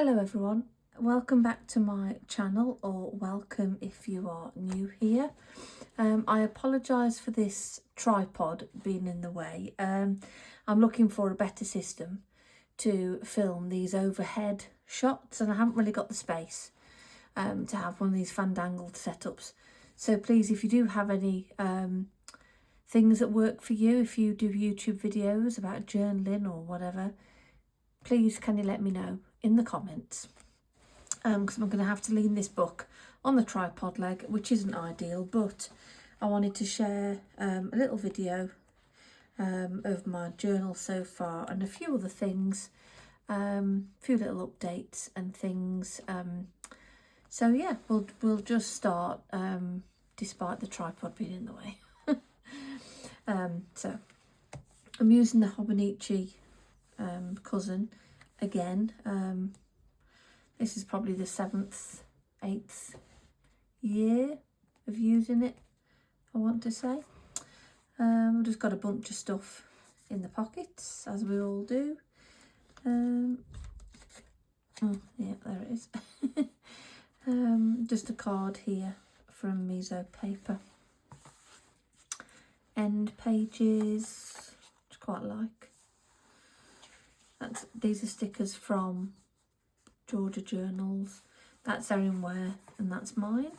Hello everyone, welcome back to my channel, or welcome if you are new here. I apologise for this tripod being in the way. I'm looking for a better system to film these overhead shots, and I haven't really got the space to have one of these fandangled setups. So please, if you do have any things that work for you, if you do YouTube videos about journaling or whatever, please can you let me know in the comments, because I'm going to have to lean this book on the tripod leg, which isn't ideal, but I wanted to share a little video of my journal so far and a few other things, a few little updates and things. So yeah, we'll just start despite the tripod being in the way. So I'm using the Hobonichi Cousin again. This is probably the 7th, 8th year of using it, I want to say. I've just got a bunch of stuff in the pockets, as we all do. Oh yeah, there it is. Just a card here from Miso paper. End pages, which I quite like. These are stickers from Georgia Journals. That's Erin Ware and that's mine.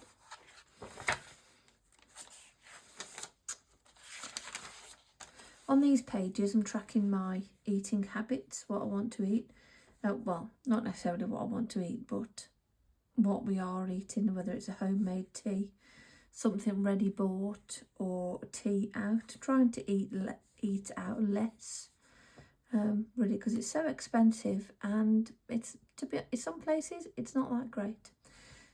On these pages I'm tracking my eating habits, what I want to eat. Well, not necessarily what I want to eat, but what we are eating, whether it's a homemade tea, something ready bought, or tea out. Trying to eat out less. Really, because it's so expensive, and in some places it's not that great.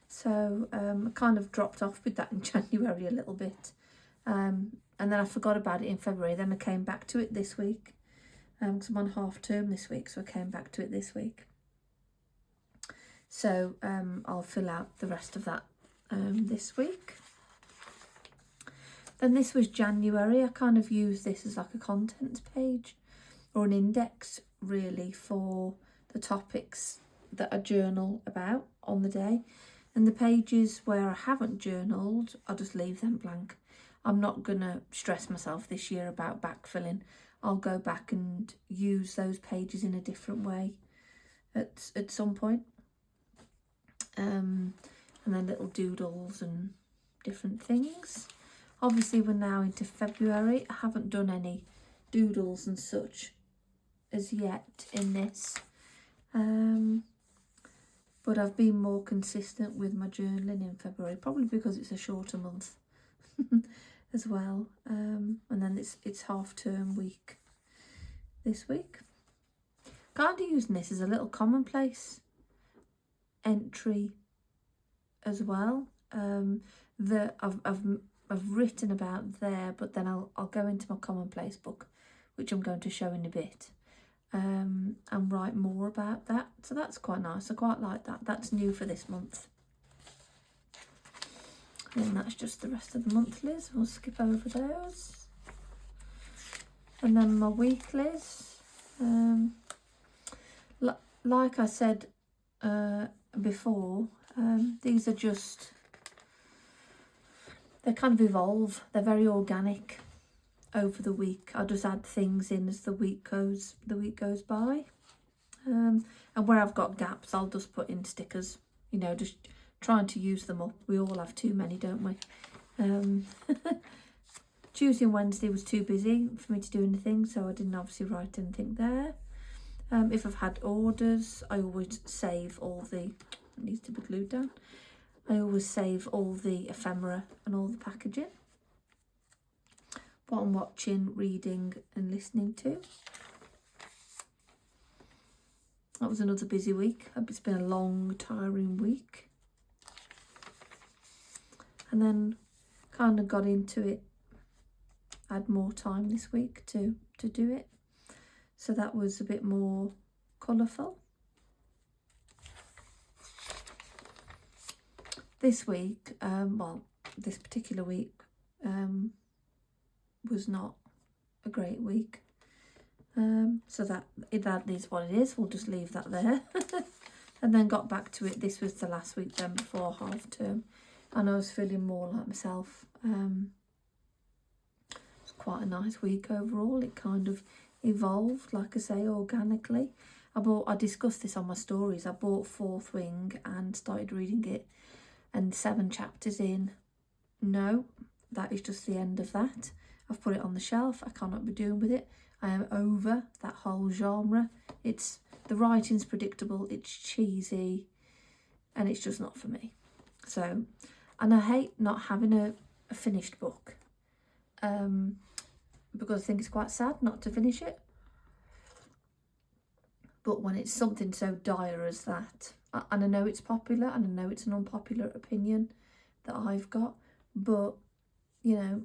So I kind of dropped off with that in January a little bit, and then I forgot about it in February. Then I came back to it this week, because I'm on half term this week, so I came back to it this week. So I'll fill out the rest of that this week. Then this was January. I kind of used this as like a contents page, or an index really, for the topics that I journal about on the day. And the pages where I haven't journaled, I'll just leave them blank. I'm not gonna stress myself this year about backfilling. I'll go back and use those pages in a different way at some point. And then little doodles and different things. Obviously we're now into February. I haven't done any doodles and such as yet in this, but I've been more consistent with my journaling in February, probably because it's a shorter month as well. And then it's half term week this week. Kind of using this as a little commonplace entry as well, that I've written about there, but then I'll go into my commonplace book, which I'm going to show in a bit, and write more about that. So that's quite nice. I quite like that. That's new for this month. And that's just the rest of the monthlies. We'll skip over those. And then my weeklies. Like I said before, these are just, they kind of evolve. They're very organic over the week. I'll just add things in as the week goes by, and where I've got gaps I'll just put in stickers, you know, just trying to use them up. We all have too many, don't we? Tuesday and Wednesday was too busy for me to do anything, so I didn't obviously write anything there. If I've had orders, I always save all the, it needs to be glued down, I always save all the ephemera and all the packaging, what I'm watching, reading and listening to. That was another busy week. It's been a long, tiring week. And then kind of got into it, had more time this week to do it. So that was a bit more colourful. This week, well, this particular week was not a great week. So that is what it is. We'll just leave that there. and then got back to it. This was the last week then before half term, and I was feeling more like myself. It's quite a nice week overall. It kind of evolved, like I say, organically. I discussed this on my stories. I bought Fourth Wing and started reading it, and 7 chapters in, no, that is just the end of that. I've put it on the shelf. I cannot be doing with it. I am over that whole genre. The writing's predictable, it's cheesy, and it's just not for me. So, and I hate not having a finished book, because I think it's quite sad not to finish it. But when it's something so dire as that, and I know it's popular, and I know it's an unpopular opinion that I've got, but, you know,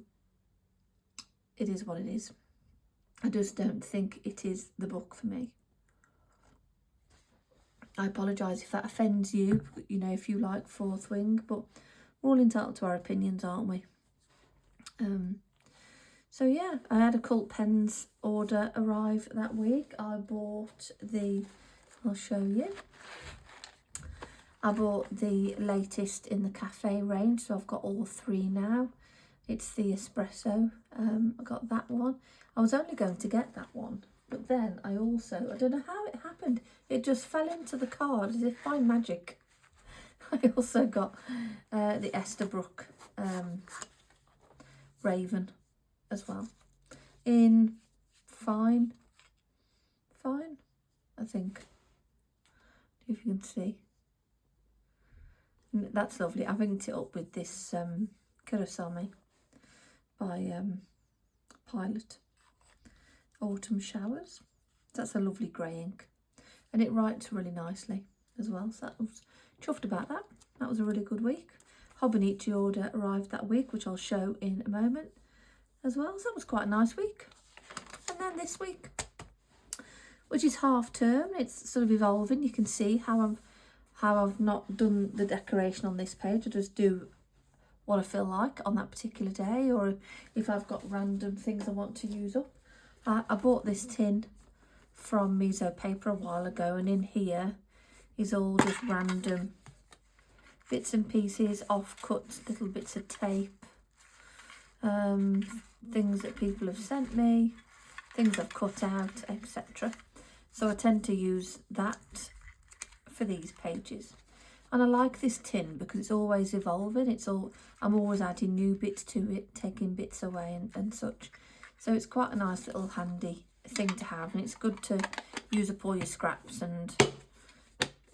it is what it is. I just don't think it is the book for me. I apologise if that offends you, you know, if you like Fourth Wing, but we're all entitled to our opinions, aren't we? So yeah, I had a Cult Pens order arrive that week. I'll show you. I bought the latest in the cafe range, so I've got all 3 now. It's the espresso. I got that one. I was only going to get that one, but then I don't know how it happened. It just fell into the card as if by magic. I also got the Esterbrook Raven as well, in fine, I think, if you can see. That's lovely. I linked it up with this Kurosami by Pilot Autumn Showers. That's a lovely grey ink, and it writes really nicely as well, so I was chuffed about that. That was a really good week. Hobonichi order arrived that week, which I'll show in a moment as well, so that was quite a nice week. And then this week, which is half term, it's sort of evolving. You can see how I've not done the decoration on this page. I just do what I feel like on that particular day, or if I've got random things I want to use up. I bought this tin from Miso Paper a while ago, and in here is all just random bits and pieces, off-cut little bits of tape, things that people have sent me, things I've cut out, etc. So I tend to use that for these pages. And I like this tin because it's always evolving. I'm always adding new bits to it, taking bits away and such. So it's quite a nice little handy thing to have, and it's good to use up all your scraps and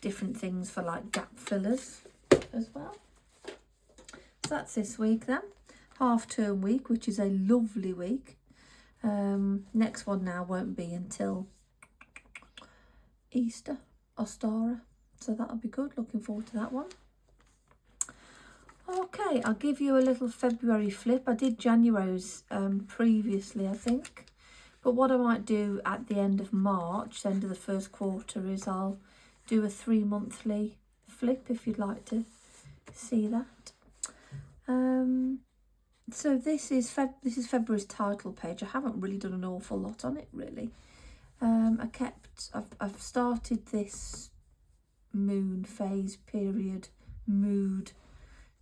different things for like gap fillers as well. So that's this week then. Half term week, which is a lovely week. Next one now won't be until Easter, Ostara. So that'll be good. Looking forward to that one. Okay, I'll give you a little February flip. I did January's previously, I think. But what I might do at the end of March, the end of the first quarter, is I'll do a 3-monthly flip if you'd like to see that. So this is February's title page. I haven't really done an awful lot on it really. I've started this moon phase period mood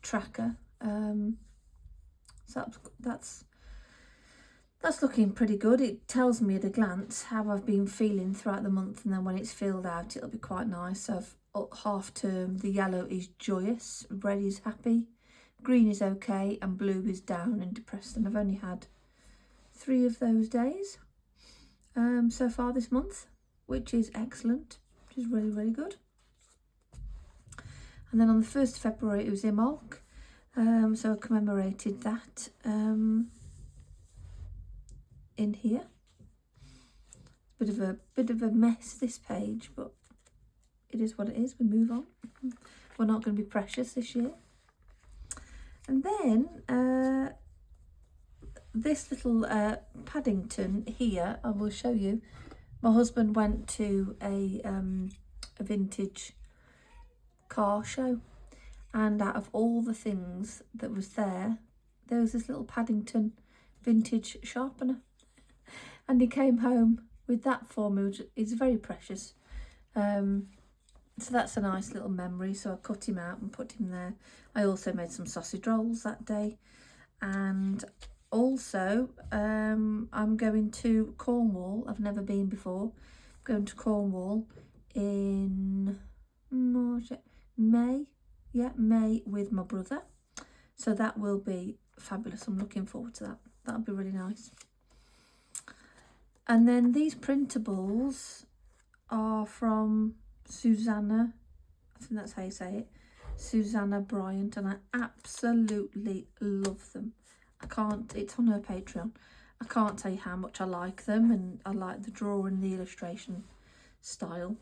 tracker, so that's looking pretty good. It tells me at a glance how I've been feeling throughout the month, and then when it's filled out it'll be quite nice. So half term, the yellow is joyous, red is happy, green is okay, and blue is down and depressed. And I've only had 3 of those days so far this month, which is excellent, which is really, really good. And then on the 1st of February it was Imbolc, so I commemorated that in here. Bit of a mess, this page, but it is what it is. We move on. We're not going to be precious this year. And then this little Paddington here, I will show you. My husband went to a vintage car show, and out of all the things that was there was this little Paddington vintage sharpener, and he came home with that for me, which is very precious. So that's a nice little memory. So I cut him out and put him there. I also made some sausage rolls that day. And also I'm going to Cornwall. I've never been before. I'm going to Cornwall in May. Yeah, May with my brother. So that will be fabulous. I'm looking forward to that. That'll be really nice. And then these printables are from Susanna. I think that's how you say it. Susanna Bryant, and I absolutely love them. It's on her Patreon. I can't tell you how much I like them, and I like the drawing, the illustration style.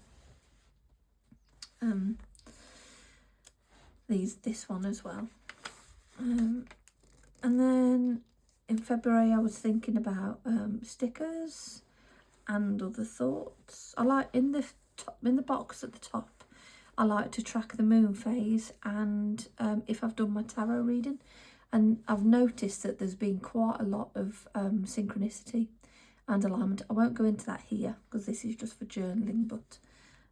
This one as well. And then in February I was thinking about stickers and other thoughts. I like in the box at the top, I like to track the moon phase and if I've done my tarot reading, and I've noticed that there's been quite a lot of synchronicity and alignment. I won't go into that here because this is just for journaling, but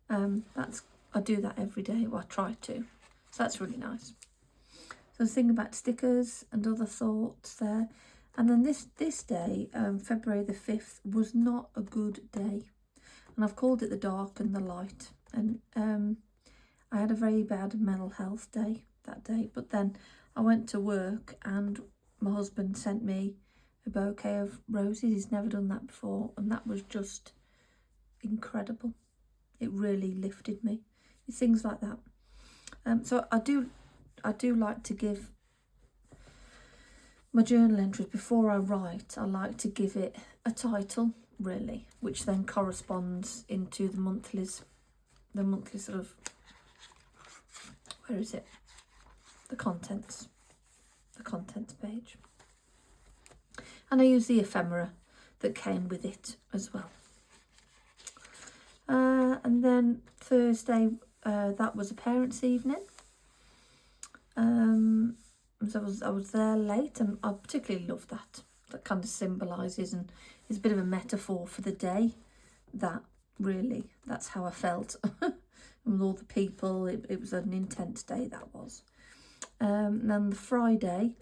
I do that every day. Well, I try to, so that's really nice. So I was thinking about stickers and other thoughts there. And then this day, February the 5th, was not a good day. And I've called it the dark and the light. And I had a very bad mental health day that day. But then I went to work and my husband sent me a bouquet of roses. He's never done that before. And that was just incredible. It really lifted me. It's things like that. So I do like to give my journal entries before I write. I like to give it a title, really, which then corresponds into the monthly sort of, where is it? The contents page. And I use the ephemera that came with it as well. And then Thursday, that was a parents' evening. So I was there late, and I particularly love that. That kind of symbolises and is a bit of a metaphor for the day. That's how I felt. With all the people, it was an intense day, that was. And then the Friday,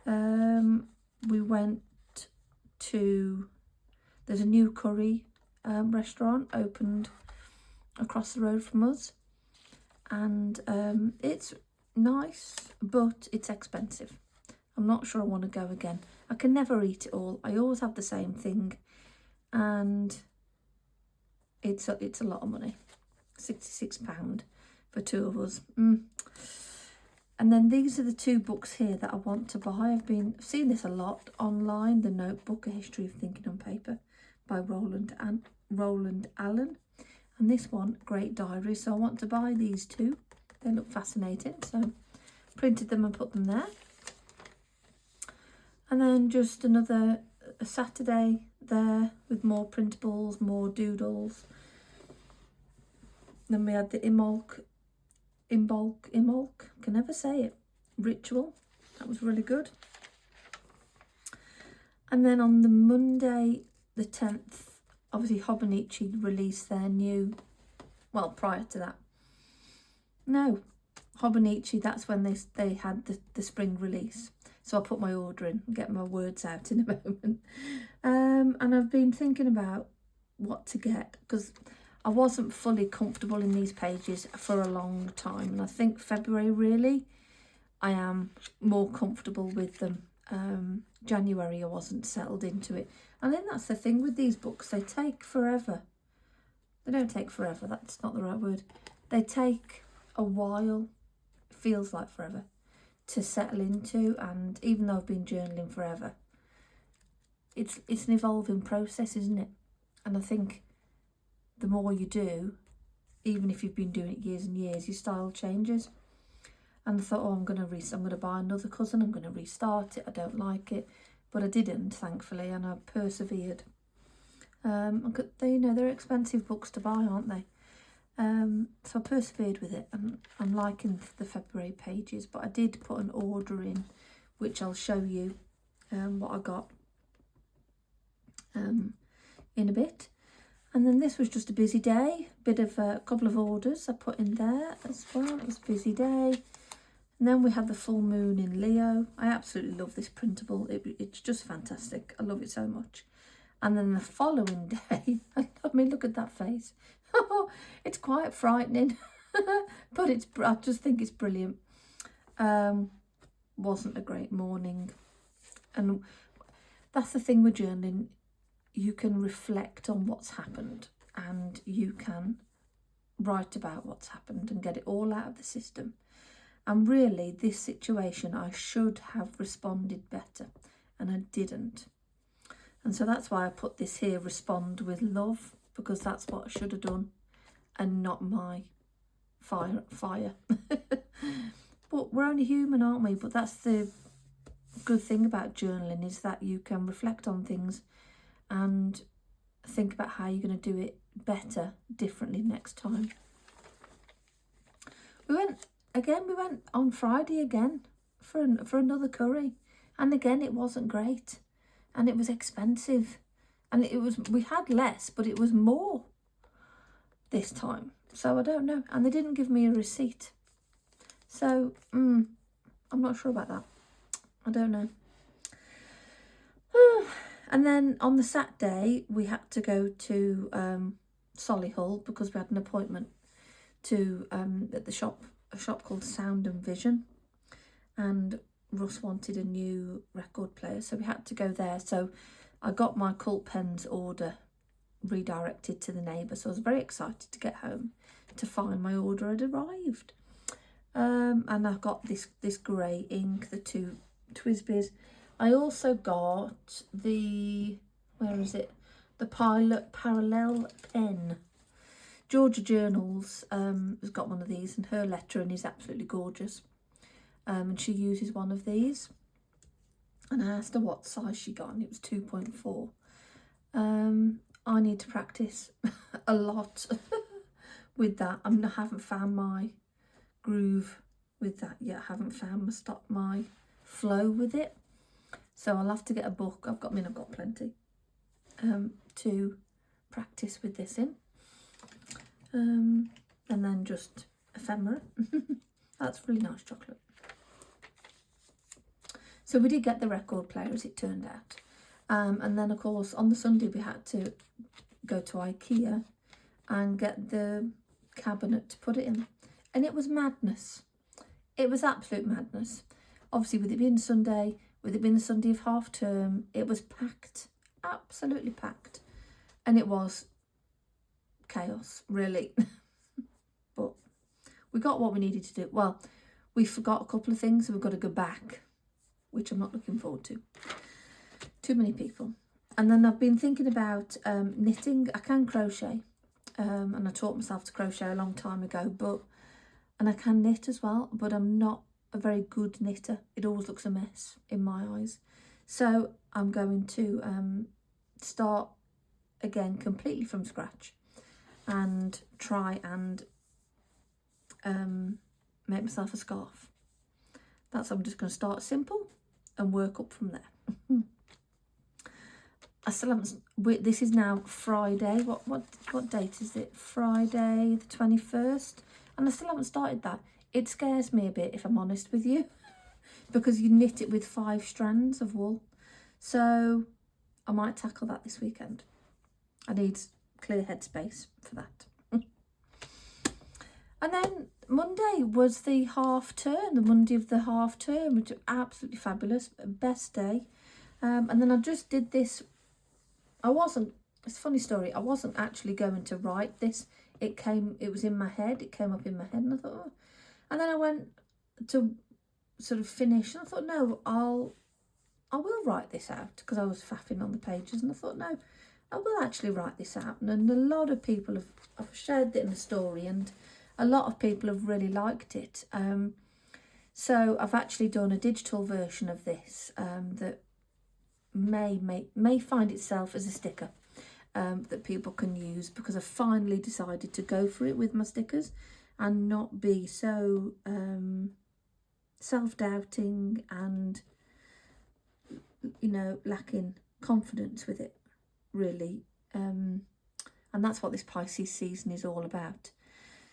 we went to, there's a new curry restaurant opened across the road from us, and it's nice, but it's expensive. I'm not sure I want to go again. I can never eat it all. I always have the same thing, and it's a lot of money. £66 for two of us. And then these are the two books here that I want to buy. I've seen this a lot online. The Notebook, A History of Thinking on Paper by Roland Allen, and this one, Great Diary. So I want to buy these two. They look fascinating, so printed them and put them there. And then just a Saturday there with more printables, more doodles. Then we had the Imbolc, can never say it, ritual. That was really good. And then on the Monday, the 10th, obviously Hobonichi released their new, well, prior to that. No, Hobonichi, that's when they had the spring release. So I'll put my order in and get my words out in a moment. And I've been thinking about what to get, because I wasn't fully comfortable in these pages for a long time. And I think February, really, I am more comfortable with them. January, I wasn't settled into it. And then that's the thing with these books. They take forever. They don't take forever. That's not the right word. They take a while, feels like forever, to settle into. And even though I've been journaling forever, it's an evolving process, isn't it? And I think the more you do, even if you've been doing it years and years, your style changes. And I thought, oh, I'm going to buy another cousin. I'm going to restart it. I don't like it, but I didn't, thankfully, and I persevered. They're expensive books to buy, aren't they? So I persevered with it, and I'm liking the February pages, but I did put an order in, which I'll show you what I got in a bit. And then this was just a busy day, bit of a couple of orders I put in there as well. It was a busy day. And then we had the full moon in Leo. I absolutely love this printable. It's just fantastic. I love it so much. And then the following day, I mean, look at that face. It's quite frightening, but I just think it's brilliant. Wasn't a great morning. And that's the thing with journaling. You can reflect on what's happened and you can write about what's happened and get it all out of the system. And really, this situation, I should have responded better and I didn't. And so that's why I put this here, respond with love, because that's what I should have done and not my fire. But we're only human, aren't we? But that's the good thing about journaling, is that you can reflect on things and think about how you're going to do it better, differently next time. We went on Friday again for another curry, and again it wasn't great, and it was expensive, and we had less, but it was more this time. So I don't know, and they didn't give me a receipt, so I'm not sure about that. I don't know. And then on the Saturday we had to go to Solihull because we had an appointment to at a shop called Sound and Vision, and Russ wanted a new record player, so we had to go there. So I got my Cult Pens order redirected to the neighbour, so I was very excited to get home to find my order had arrived. And I got this grey ink, the two Twisbys. I also got the the Pilot Parallel pen. Georgia Journals has got one of these, and her lettering is absolutely gorgeous. And she uses one of these. And I asked her what size she got, and it was 2.4. I need to practice a lot with that. I haven't found my groove with that yet. I haven't found my flow with it. So I'll have to get a book. I've got plenty to practice with this in. And then just ephemera. That's really nice chocolate. So we did get the record player, as it turned out. And then, of course, on the Sunday we had to go to IKEA and get the cabinet to put it in. And it was madness. It was absolute madness. Obviously, with it being Sunday, with it being the Sunday of half term, it was packed, absolutely packed. And it was chaos, really. But we got what we needed to do. Well, we forgot a couple of things, so we've got to go back, which I'm not looking forward to. Too many people. And then I've been thinking about knitting. I can crochet, and I taught myself to crochet a long time ago, and I can knit as well, but I'm not a very good knitter. It always looks a mess in my eyes. So I'm going to start again completely from scratch and try and make myself a scarf. I'm just going to start simple and work up from there. I still haven't. This is now Friday. What date is it? Friday the 21st, and I still haven't started that. It scares me a bit, if I'm honest with you, because you knit it with 5 strands of wool. So I might tackle that this weekend. I need clear headspace for that. And then Monday was the half term, the Monday of the half term, which was absolutely fabulous, best day. And then I just did this. It's a funny story, I wasn't actually going to write this. It was in my head, it came up in my head, and I thought, oh. And then I went to sort of finish, and I thought, no, I will write this out, because I was faffing on the pages, and I thought, no, I will actually write this out. And a lot of people have shared it in the story, and a lot of people have really liked it. So I've actually done a digital version of this that may find itself as a sticker that people can use, because I finally decided to go for it with my stickers and not be so self-doubting and, lacking confidence with it, really. and that's what this Pisces season is all about.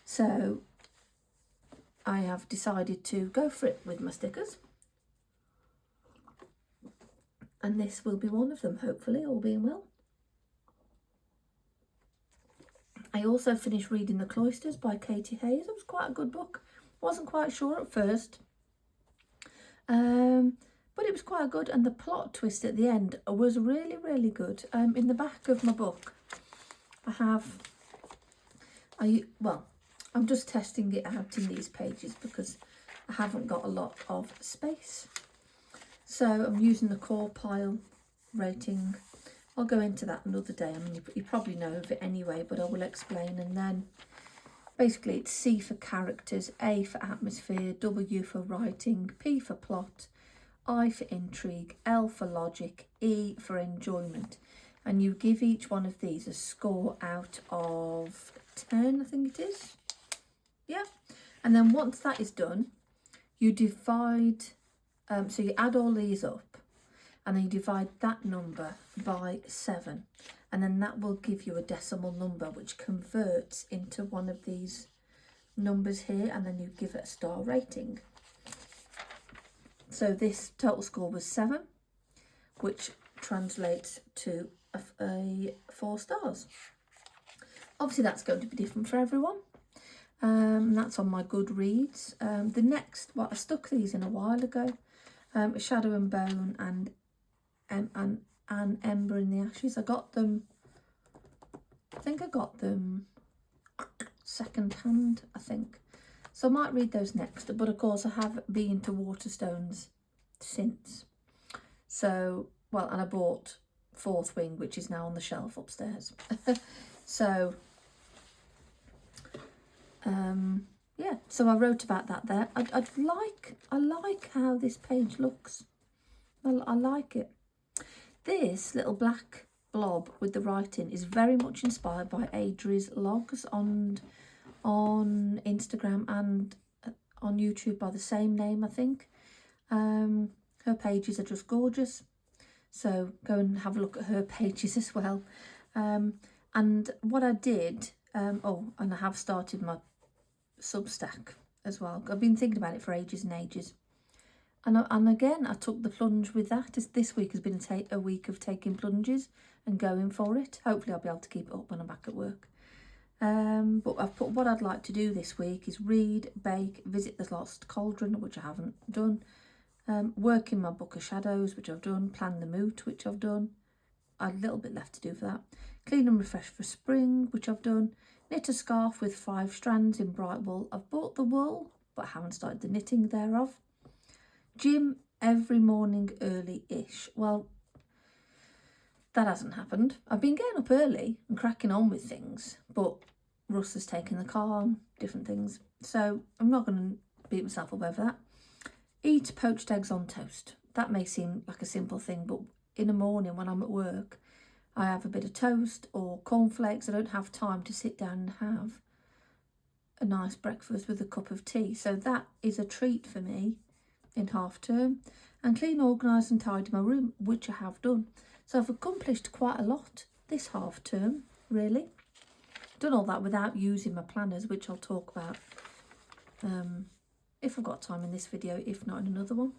So I have decided to go for it with my stickers, and this will be one of them, hopefully, all being well. I also finished reading The Cloisters by Katie Hayes. It was quite a good book. Wasn't quite sure at first, but it was quite good, and the plot twist at the end was really, really good. In the back of my book, I'm just testing it out in these pages because I haven't got a lot of space. So I'm using the core pile rating. I'll go into that another day. I mean, you probably know of it anyway, but I will explain. And then basically it's C for characters, A for atmosphere, W for writing, P for plot, I for intrigue, L for logic, E for enjoyment. And you give each one of these a score out of 10, I think it is. Yeah. And then once that is done, you divide, so you add all these up, and then you divide that number by 7. And then that will give you a decimal number, which converts into one of these numbers here, and then you give it a star rating. So this total score was 7, which translates to a 4 stars. Obviously that's going to be different for everyone. That's on my Goodreads. The next, I stuck these in a while ago. Shadow and Bone and Ember in the Ashes. I think I got them second hand, I think. So I might read those next. But of course I have been to Waterstones since. So, and I bought Fourth Wing, which is now on the shelf upstairs. So, yeah, so I wrote about that there. I like how this page looks. I like it. This little black blob with the writing is very much inspired by Adri's logs on Instagram and on YouTube by the same name, I think. Her pages are just gorgeous. So go and have a look at her pages as well. And what I did, and I have started my Substack as well. I've been thinking about it for ages and ages. And again, I took the plunge with that. This week has been a week of taking plunges and going for it. Hopefully I'll be able to keep it up when I'm back at work. But I've put what I'd like to do this week is read, bake, visit the Lost Cauldron, which I haven't done. Work in my Book of Shadows, which I've done. Plan the Moot, which I've done. I had a little bit left to do for that. Clean and refresh for spring, which I've done. Knit a scarf with 5 strands in bright wool. I've bought the wool, but haven't started the knitting thereof. Gym every morning early-ish. Well, that hasn't happened. I've been getting up early and cracking on with things, but Russ has taken the car and different things. So I'm not going to beat myself up over that. Eat poached eggs on toast. That may seem like a simple thing, but in the morning when I'm at work, I have a bit of toast or cornflakes. I don't have time to sit down and have a nice breakfast with a cup of tea. So that is a treat for me in half term. And clean, organise and tidy my room, which I have done. So I've accomplished quite a lot this half term, really. Done all that without using my planners, which I'll talk about if I've got time in this video, if not in another one.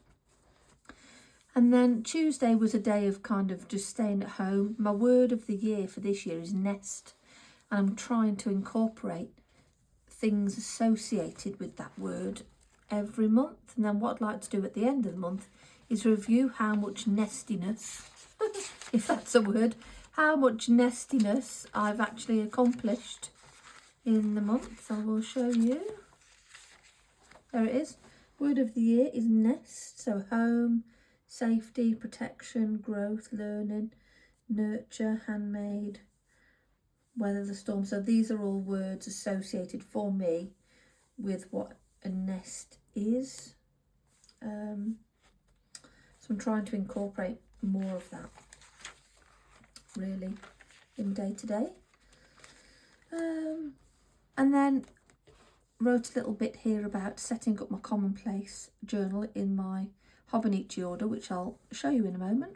And then Tuesday was a day of kind of just staying at home. My word of the year for this year is nest. And I'm trying to incorporate things associated with that word every month. And then what I'd like to do at the end of the month is review how much nestiness, if that's a word, how much nestiness I've actually accomplished in the month. I will show you. There it is. Word of the year is nest. So home, safety, protection, growth, learning, nurture, handmade, weather the storm. So these are all words associated for me with what a nest is. So I'm trying to incorporate more of that really in day to day. And then wrote a little bit here about setting up my Commonplace journal in my Hobonichi order, which I'll show you in a moment.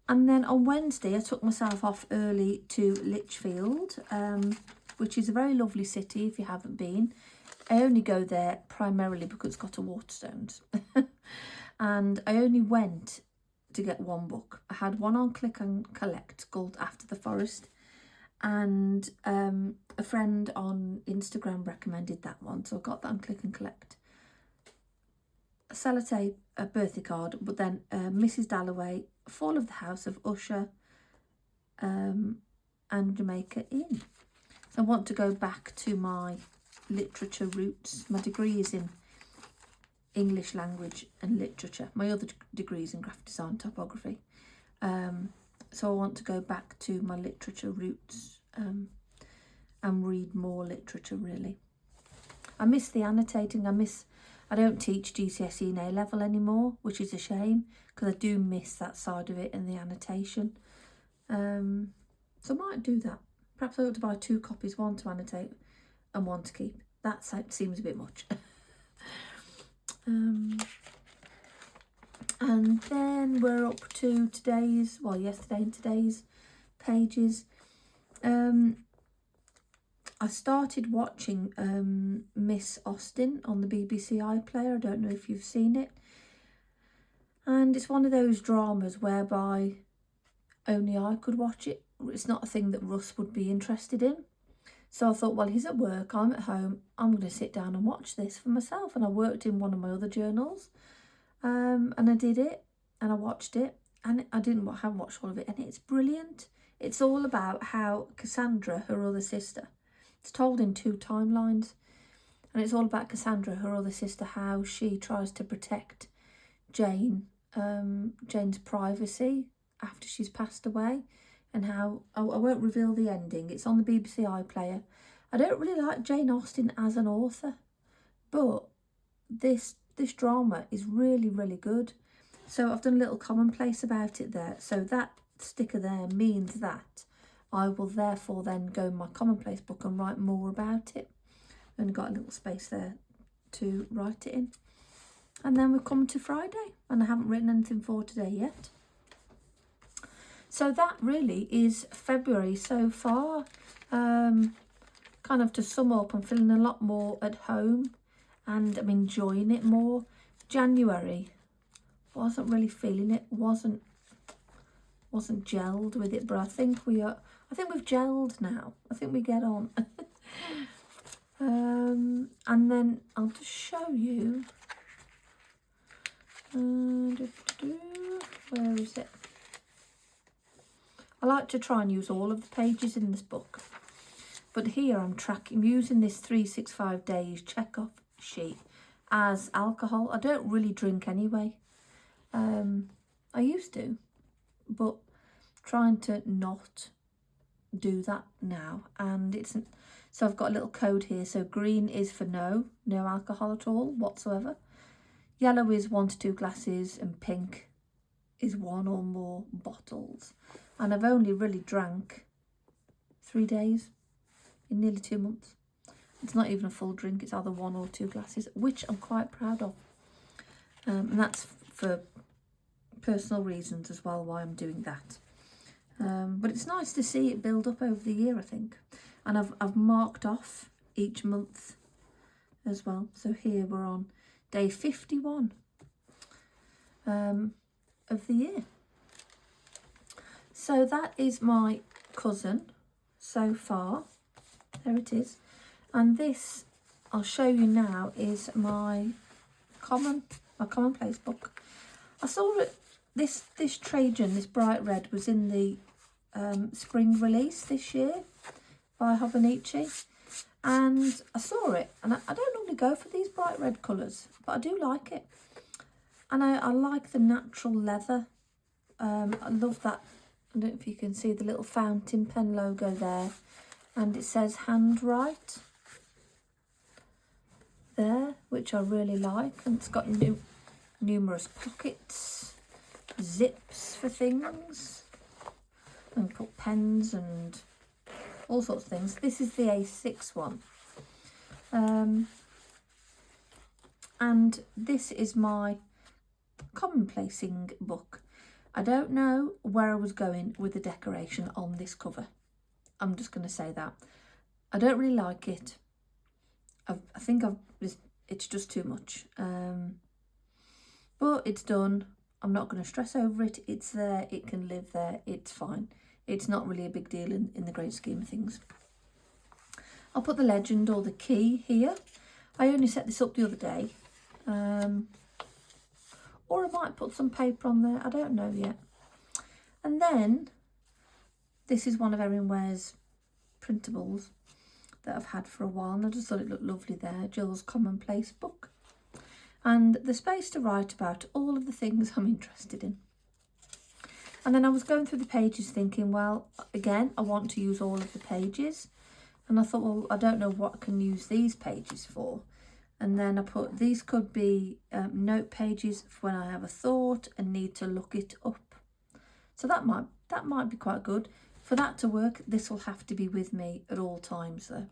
And then on Wednesday, I took myself off early to Lichfield, which is a very lovely city if you haven't been. I only go there primarily because it's got a Waterstones. And I only went to get one book. I had one on Click and Collect called After the Forest. And a friend on Instagram recommended that one. So I got that on Click and Collect. A sellotape, a birthday card, but then Mrs. Dalloway, Fall of the House of Usher, and Jamaica Inn. So I want to go back to my literature roots. My degree is in English language and literature. My other degree is in graphic design typography. So I want to go back to my literature roots and read more literature, really. I miss the annotating. I don't teach GCSE and A-level anymore, which is a shame, because I do miss that side of it and the annotation. So I might do that. Perhaps I ought to buy 2 copies, one to annotate and one to keep. That seems a bit much. And then we're up to yesterday and today's pages. I started watching Miss Austen on the BBC iPlayer. I don't know if you've seen it. And it's one of those dramas whereby only I could watch it. It's not a thing that Russ would be interested in. So I thought, well, he's at work, I'm at home, I'm going to sit down and watch this for myself. And I worked in one of my other journals. And I did it and I watched it. And I haven't watched all of it. And it's brilliant. It's all about how Cassandra, her other sister, it's told in 2 timelines, and it's all about Cassandra, her other sister, how she tries to protect Jane's privacy after she's passed away, and how, I won't reveal the ending, it's on the BBC iPlayer. I don't really like Jane Austen as an author, but this drama is really, really good. So I've done a little commonplace about it there. So that sticker there means that I will therefore then go in my commonplace book and write more about it. Only got a little space there to write it in. And then we've come to Friday and I haven't written anything for today yet. So that really is February so far. Kind of to sum up, I'm feeling a lot more at home and I'm enjoying it more. January, wasn't really feeling it, wasn't gelled with it, but I think we've gelled now. I think we get on. And then I'll just show you. Where is it? I like to try and use all of the pages in this book. But here I'm using this 365 days check-off sheet as alcohol. I don't really drink anyway. I used to, but trying to not do that now. And so I've got a little code here. So green is for no alcohol at all whatsoever. Yellow is 1 to 2 glasses and pink is 1 or more bottles. And I've only really drank 3 days in nearly 2 months. It's not even a full drink, it's either 1 or 2 glasses, which I'm quite proud of. And that's for personal reasons as well, why I'm doing that. But it's nice to see it build up over the year, I think. And I've marked off each month as well. So here we're on day 51 of the year. So that is my cousin so far. There it is. And this, I'll show you now, is my commonplace book. I saw it, this Trajan, this bright red, was in the spring release this year by Hobonichi. And I saw it, and I don't normally go for these bright red colours, but I do like it. And I like the natural leather. I love that. I don't know if you can see the little fountain pen logo there. And it says handwrite there, which I really like. And it's got numerous pockets, zips for things, and put pens and all sorts of things. This is the A6 one. And this is my commonplacing book. I don't know where I was going with the decoration on this cover. I'm just going to say that. I don't really like it. I think it's just too much. But it's done. I'm not going to stress over it. It's there. It can live there. It's fine. It's not really a big deal in the great scheme of things. I'll put the legend or the key here. I only set this up the other day. Or I might put some paper on there. I don't know yet. And then, this is one of Erin Ware's printables that I've had for a while. And I just thought it looked lovely there. Jill's Commonplace book. And the space to write about all of the things I'm interested in. And then I was going through the pages thinking, well, again, I want to use all of the pages. And I thought, well, I don't know what I can use these pages for. And then I put, these could be note pages for when I have a thought and need to look it up. So that might be quite good. For that to work, this will have to be with me at all times though.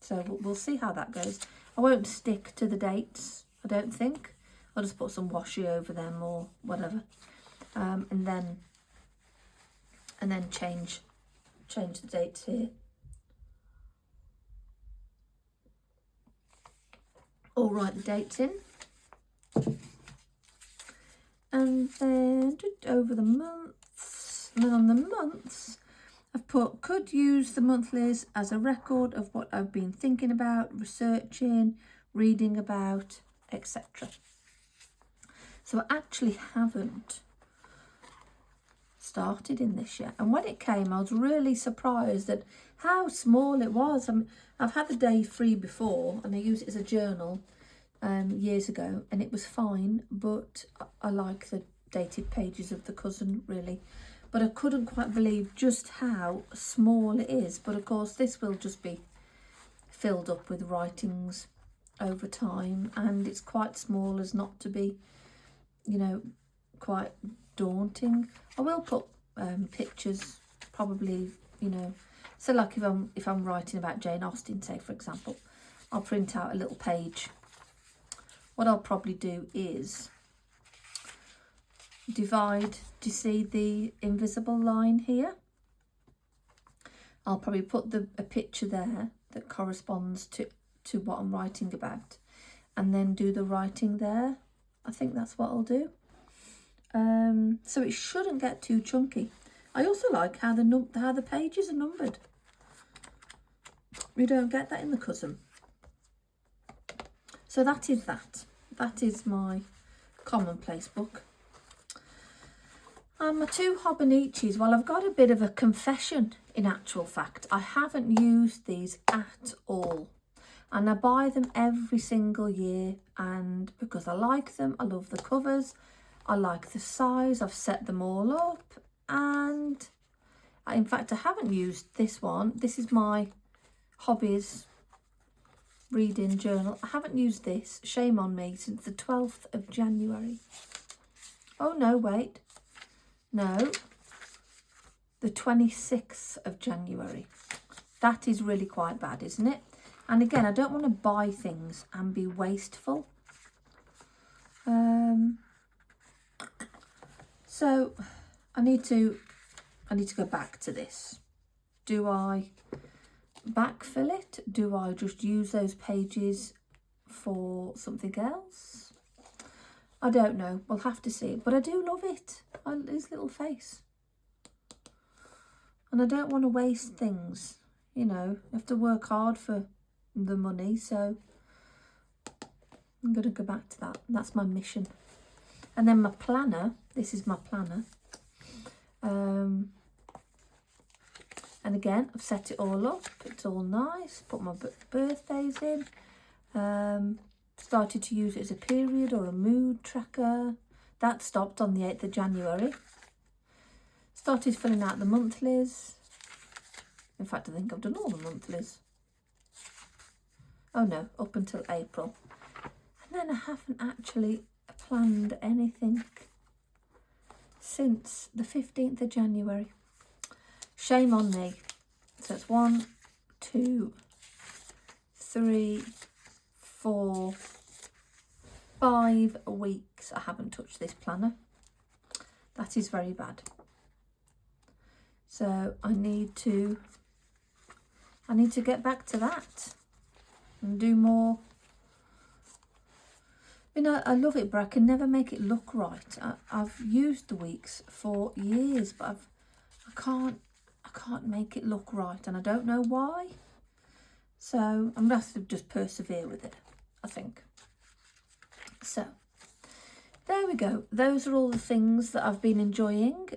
So we'll see how that goes. I won't stick to the dates, I don't think. I'll just put some washi over them or whatever. And then change the dates here. Or write the dates in. And then over the months. And then on the months, I've put, could use the monthlies as a record of what I've been thinking about, researching, reading about, etc. So I actually haven't started in this yet. And when it came, I was really surprised at how small it was. I've had the day free before and I used it as a journal years ago and it was fine, but I like the dated pages of the Cousin really. But I couldn't quite believe just how small it is. But of course this will just be filled up with writings over time, and it's quite small as not to be, you know, quite daunting. I will put pictures probably, you know, so like if I'm writing about Jane Austen, say for example, I'll print out a little page. What I'll probably do is divide, do you see the invisible line here? I'll probably put a picture there that corresponds to what I'm writing about, and then do the writing there. I think that's what I'll do. So it shouldn't get too chunky. I also like how the pages are numbered. You don't get that in the Cousin. So that is that. That is my Commonplace book. And my two Hobonichis, well, I've got a bit of a confession in actual fact. I haven't used these at all. And I buy them every single year, and because I like them, I love the covers, I like the size, I've set them all up, and in fact I haven't used this one. This is my hobbies reading journal. I haven't used this, shame on me, since the 12th of January. Oh no, wait. No. The 26th of January. That is really quite bad, isn't it? And again, I don't want to buy things and be wasteful. So I need to go back to this. Do I backfill it? Do I just use those pages for something else? I don't know. We'll have to see. But I do love it. His little face. And I don't want to waste things. You know, you have to work hard for the money, so I'm going to go back to that. That's my mission. And then my planner, this is my planner. And again, I've set it all up. It's all nice. Put my birthdays in. Started to use it as a period or a mood tracker. That stopped on the 8th of January. Started filling out the monthlies. In fact, I think I've done all the monthlies. Oh no, up until April. And then I haven't actually planned anything since the 15th of January. Shame on me. So it's 1, 2, 3, 4, 5 weeks I haven't touched this planner. That is very bad. So I need to get back to that and do more. You know, I love it, but I can never make it look right. I've used the Weeks for years, but I can't make it look right, and I don't know why. So I'm gonna have to just persevere with it, I think. So there we go. Those are all the things that I've been enjoying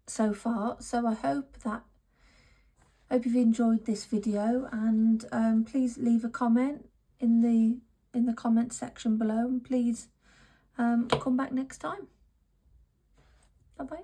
so far. So I hope you've enjoyed this video, and please leave a comment in the comment section below, and please come back next time. Bye bye.